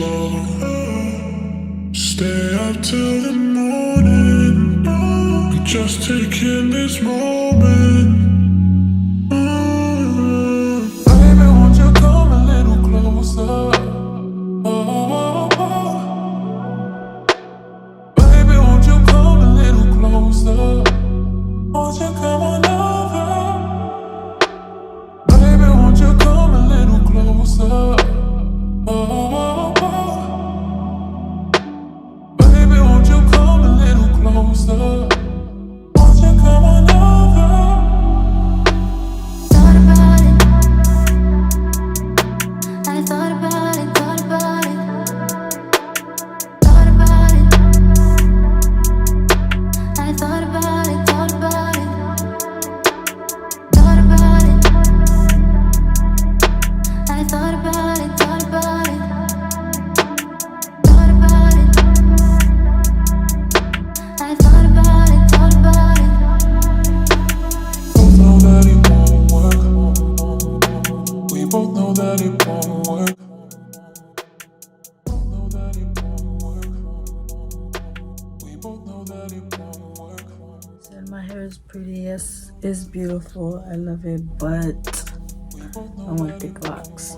slow. Stay up till the morning. I'm just taking this moment. Baby, won't you come a little closer? Baby, won't you come a little closer? Won't you come on over? Baby, won't you come a little closer? Baby, won't you come a little closer? Won't you come on over? Thought about it. I thought about it, thought about it. Thought about it. I thought about it, thought about it. Thought about it. I thought about it, thought about it. Thought about it. I thought about it, thought about it. Both know that it won't work. We both know that it won't work. Both know that it won't work. We both know that it won't work. Said my hair is pretty, yes, it's beautiful, I love it, but I want thick locks.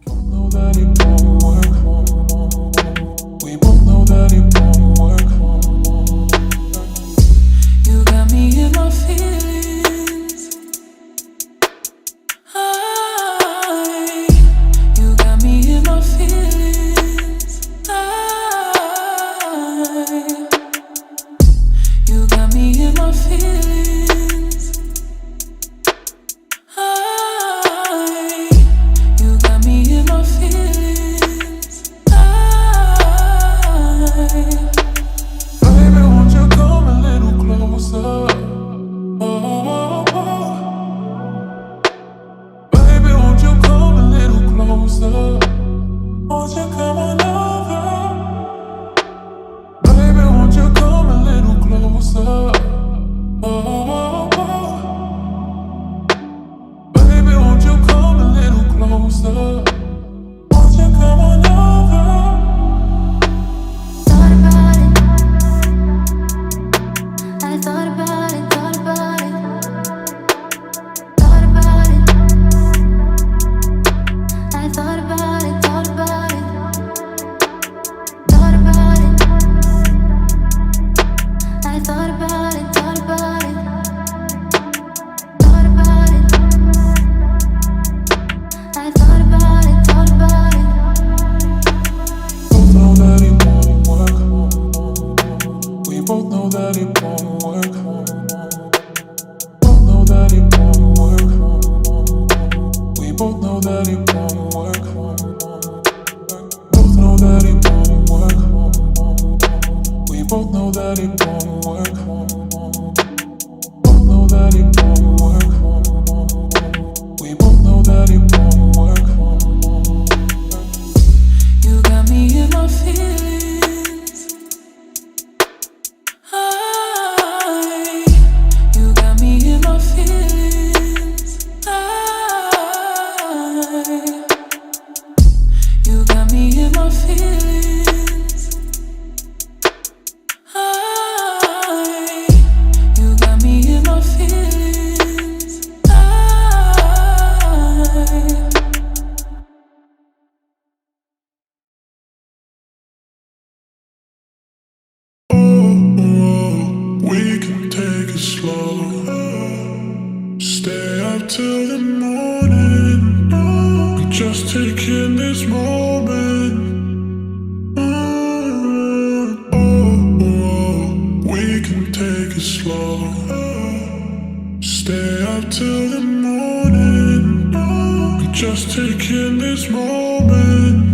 Both know that it won't work. We both know that it won't work. You got me in my feelings. You got me in my feelings. You got me in my feelings. You got me in my feelings. Baby, won't you come a little closer? Baby, won't you come a little closer? Won't you come on over? Baby, won't you come a little closer? Baby, won't you come a little closer? Won't you come on over? Thought about it. I thought about it, thought about it. Thought about it. I thought about it, thought about it. Thought about it. I thought about it, thought about it. Thought about it. I thought about it, thought about it. Both know that it won't work. We both know that it won't work. Both know that it won't work. We both know that it won't work. Both know that it won't work. We both know that it won't work. Both know that it won't work. We both know that it won't work. You got me in my feelings. You got me in my feelings. You got me in my feelings. You got me in my feelings. We can take it slow. Stay up till the morning. I'm just taking this moment. We can take it slow. Stay up till the morning. I'm just taking this moment.